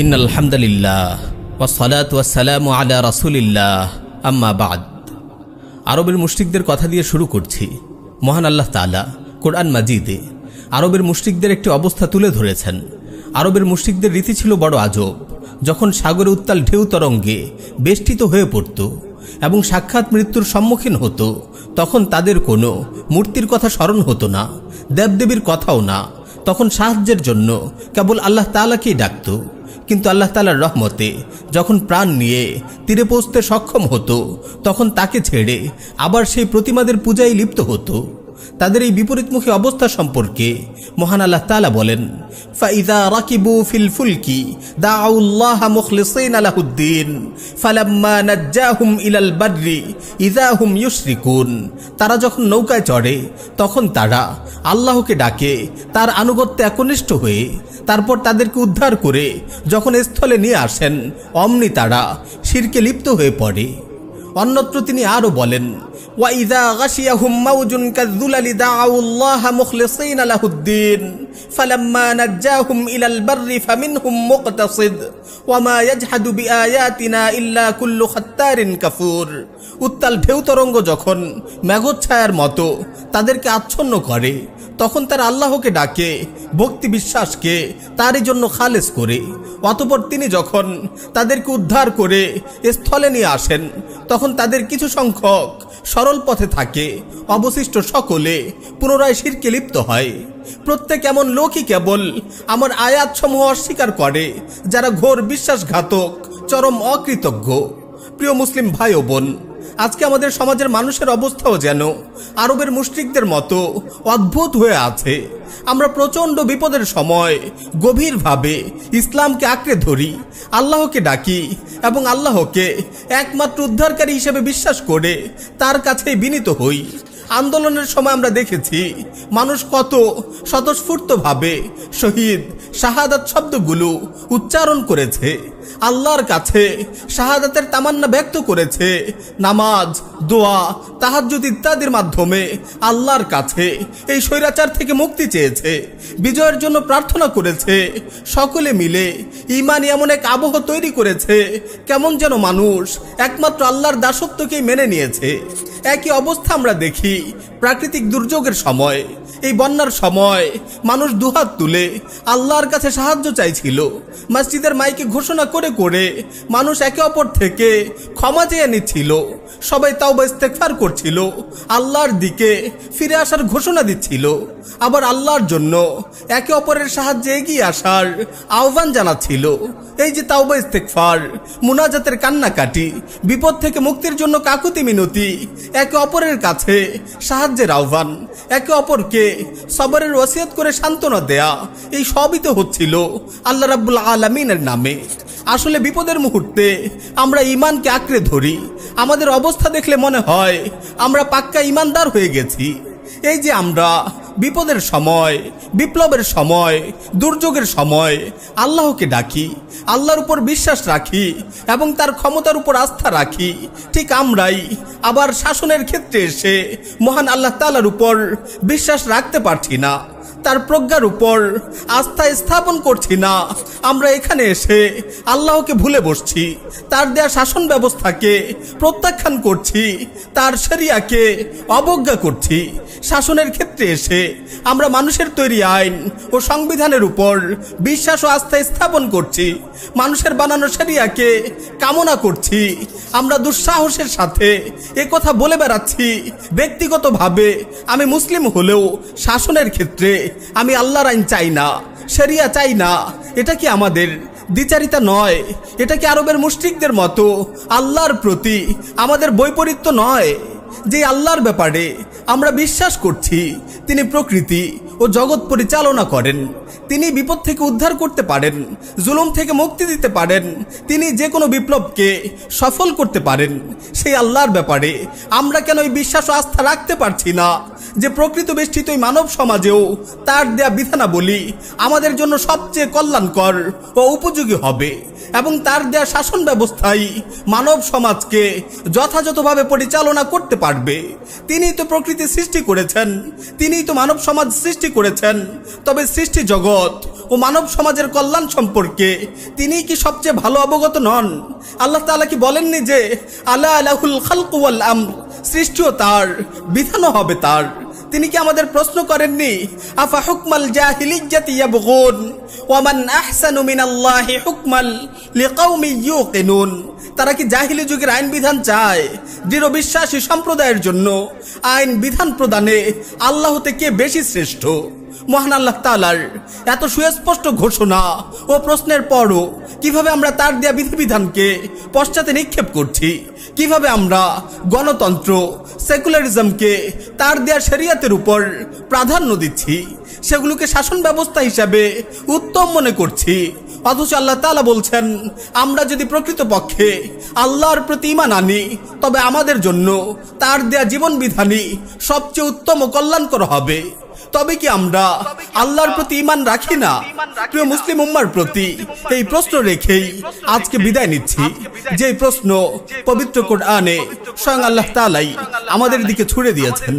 ইন্নাল হামদুলিল্লাহ ওয়াসসালাতু ওয়াসসালামু আলা রাসূলিল্লাহ আম্মা বাদ। আরবের মুশরিকদের কথা দিয়ে শুরু করছি। মহান আল্লাহ তাআলা কোরআন মাজিদে আরবের মুশরিকদের একটি অবস্থা তুলে ধরেছেন। আরবের মুশরিকদের রীতি ছিল বড় আজব। যখন সাগরে উত্তাল ঢেউ তরঙ্গে বেষ্টিত হয়ে পড়ত এবং সাক্ষাৎ মৃত্যুর সম্মুখীন হতো, তখন তাদের কোনো মূর্তির কথা স্মরণ হতো না, দেবদেবীর কথাও না। তখন সাহায্যের জন্য কেবল আল্লাহ তাআলাকেই ডাকত। কিন্তু আল্লাহ তাআলার রহমতে যখন প্রাণ নিয়ে তীরে পৌঁছতে সক্ষম হতো, তখন তাকে ছেড়ে আবার সেই প্রতিমাদের পূজায় লিপ্ত হতো। তাদের এই বিপরীতমুখী অবস্থা সম্পর্কে মহান আল্লাহ তাআলা বলেন, ফাইযা রাকিবু ফিল ফুলকি দাউল্লাহা মুখলিসিনা লাহুদ্দিন ফালাম্মা নাজ্জাহুম ইলাল বাররি ইযা হুম ইউশরিকুন। তারা যখন নৌকায় চড়ে তখন তারা আল্লাহকে ডাকে তার আনুগত্যে একনিষ্ঠ হয়ে, তারপর তাদেরকে উদ্ধার করে যখন স্থলে নিয়ে আসেন অমনি তারা শিরকে লিপ্ত হয়ে পড়ে। অন্যত্র তিনি আরো বলেন, ওয়াইযা গাশিয়াহুম মাউজুন কাযযুলালি দাউল্লাহা মুখলিসিনা লাহুদ্দিন ফালাম্মা নাজ্জাহুম ইলাল বাররি ফামিনহুম মুকতাসিদ ওয়ামা ইয়াজহাদু বিআয়াতিনা ইল্লা কুল্লু খাত্তারিন কাফুর। উত্তাল ঢেউ তরঙ্গ যখন মেঘচ্ছায়ার মতো তাদেরকে আচ্ছন্ন করে, তখন তারা আল্লাহকে ডাকে ভক্তি বিশ্বাসকে তারই জন্য খালেস করে। অতঃপর তিনি যখন তাদেরকে উদ্ধার করে স্থলে নিয়ে আসেন, তখন তাদের কিছু সংখ্যক সরল পথে থাকে, অবশিষ্ট সকলে পুনরায় শিরকে লিপ্ত হয়। প্রত্যেক এমন লোকই কেবল আমার আয়াতসমূহ অস্বীকার করে, যারা ঘোর বিশ্বাসঘাতক, চরম অকৃতজ্ঞ। প্রিয় মুসলিম ভাই ও বোন, আজকে আমাদের সমাজের মানুষের অবস্থাও যেন আরবের মুশরিকদের মতো অদ্ভুত হয়ে আছে। আমরা প্রচণ্ড বিপদের সময় গভীরভাবে ইসলামকে আঁকড়ে ধরি, আল্লাহকে ডাকি এবং আল্লাহকে একমাত্র উদ্ধারকারী হিসেবে বিশ্বাস করে তার কাছেই বিনীত হই। আন্দোলনের সময় আমরা দেখেছি মানুষ কত স্বতঃস্ফূর্তভাবে শহীদ, শাহাদাত শব্দগুলো উচ্চারণ করেছে, আল্লাহর কাছে শাহাদাতের তামান্না ব্যক্ত করেছে, নামাজ, দোয়া, তাহাজ্জুদ ইত্যাদির মাধ্যমে আল্লাহর কাছে এই স্বৈরাচার থেকে মুক্তি চেয়েছে, বিজয়ের জন্য প্রার্থনা করেছে। সকলে মিলে ঈমানে এমন এক আবহ তৈরি করেছে, কেমন যেন মানুষ একমাত্র আল্লাহর দাসত্বকেই মেনে নিয়েছে। একই অবস্থা আমরা দেখি প্রাকৃতিক দুর্যোগের সময়। এই বন্যার সময় মানুষ দুহাত তুলে আল্লাহর কাছে সাহায্য চাইছিল। মসজিদের মাইকে ঘোষণা করে করে মানুষ একে অপর থেকে ক্ষমা চেয়ে নিচ্ছিল। সবাই তাওবা ইস্তেগফার করছিল, আল্লাহর দিকে ফিরে আসার ঘোষণা দিচ্ছিল, আবার আল্লাহর জন্য একে অপরের সাহায্যে এগিয়ে আসার আহ্বান জানাচ্ছিল। এই যে তাওবা ইস্তেগফার, মুনাজাতের কান্নাকাটি, বিপদ থেকে মুক্তির জন্য কাকুতি মিনতি, একে অপরের কাছে সাহায্যের আহ্বান, একে অপরকে সবরের ওসিয়ত করে সান্ত্বনা দেয়া, এই সবই তো হচ্ছিল আল্লাহ রাব্বুল আলামিনের নামে। আসলে বিপদের মুহূর্তে আমরা ঈমানকে আঁকড়ে ধরি। আমাদের অবস্থা দেখলে মনে হয় আমরা পাক্কা ঈমানদার হয়ে গেছি। এই যে আমরা বিপদের সময়, বিপ্লবের সময়, দুর্যোগের সময় আল্লাহকে ডাকি, আল্লাহর উপর বিশ্বাস রাখি এবং তার ক্ষমতার উপর আস্থা রাখি, ঠিক আমরাই আবার শাসনের ক্ষেত্রে এসে মহান আল্লাহ তাআলার উপর বিশ্বাস রাখতে পারছি না, তার প্রজ্ঞার উপর আস্থা স্থাপন করছি না। আমরা এখানে এসে আল্লাহকে ভুলে বসছি, তার দেয়া শাসন ব্যবস্থাকে প্রত্যাখ্যান করছি, তার শরিয়াকে অবজ্ঞা করছি। শাসনের ক্ষেত্রে এসে আমরা মানুষের তৈরি আইন ও সংবিধানের উপর বিশ্বাস ও আস্থা স্থাপন করছি, মানুষের বানানো শরিয়াকে কামনা করছি। আমরা দুঃসাহসের সাথে কথা বলে বেড়াচ্ছি, ব্যক্তিগতভাবে আমি মুসলিম হলেও শাসনের ক্ষেত্রে আমি আল্লাহর আইন চাই না, শরিয়া চাই না। এটা কি আমাদের দ্বিচারিতা নয়? এটা কি আরবের মুশরিকদের মতো আল্লাহর প্রতি আমাদের বৈপরীত্য নয়? যে আল্লাহর ব্যাপারে আমরা বিশ্বাস করছি তিনি প্রকৃতি ও জগৎ পরিচালনা করেন, তিনি বিপদ থেকে উদ্ধার করতে পারেন, জুলুম থেকে মুক্তি দিতে পারেন, তিনি যে কোনো বিপ্লবকে সফল করতে পারেন, সেই আল্লাহর ব্যাপারে আমরা কেন এই বিশ্বাস ও আস্থা রাখতে পারছি না? যে প্রকৃত বেষ্টিত এই মানব সমাজেও তার দেয়া বিধানাবলী আমাদের জন্য সবচেয়ে কল্যাণকর ও উপযোগী হবে এবং তার দেয়া শাসন ব্যবস্থাই মানব সমাজকে যথাযথভাবে পরিচালনা করতে পারবে। তিনিই তো প্রকৃতি সৃষ্টি করেছেন, তিনিই তো মানব সমাজ সৃষ্টি করেছেন। তবে সৃষ্টি জগৎ ও মানব সমাজের কল্যাণ সম্পর্কে তিনিই কি সবচেয়ে ভালো অবগত নন? আল্লাহ তাআলা কি বলেননি যে আলা লাহুল খালকু ওয়াল আমর, সৃষ্টিও তার, বিধানও হবে তার? তিনি কি আমাদের প্রশ্ন করেননি আফা হুকমাল জাহিলিয়্যাতি ইয়াবগুন ওয়া মান আহসানু মিনাল্লাহি হুকমান লিকাউমি ইউকিনুন? তারা কি জাহিলি যুগের আইন বিধান চায়? দৃঢ় বিশ্বাসী সম্প্রদায়ের জন্য আইন বিধান প্রদানে আল্লাহ হতে কে বেশি শ্রেষ্ঠ? মহান আল্লাহ তাআলার এত সুস্পষ্ট ঘোষণা ও প্রশ্নের পরও কিভাবে আমরা তার দেয়া বিধিবিধানকে পশ্চাতে নিক্ষেপ করছি? কিভাবে আমরা গণতন্ত্র, সেকুলারিজমকে তার দেয়া শরিয়তের উপর প্রাধান্য দিচ্ছি, সেগুলোকে শাসন ব্যবস্থা হিসাবে উত্তম মনে করছি? অথচ আল্লাহ তাআলা বলছেন, আমরা যদি প্রকৃতপক্ষে আল্লাহর প্রতি ঈমান আনি তবে আমাদের জন্য তার দেয়া জীবন বিধানই সবচেয়ে উত্তম ও কল্যাণকর হবে। তবে কি আমরা আল্লাহর প্রতি ঈমান রাখি না? প্রিয় মুসলিম উম্মার প্রতি এই প্রশ্ন রেখেই আজকে বিদায় নিচ্ছি, যে প্রশ্ন পবিত্র কোরআনে স্বয়ং আল্লাহ তাআলাই আমাদের দিকে ছুড়ে দিয়েছেন।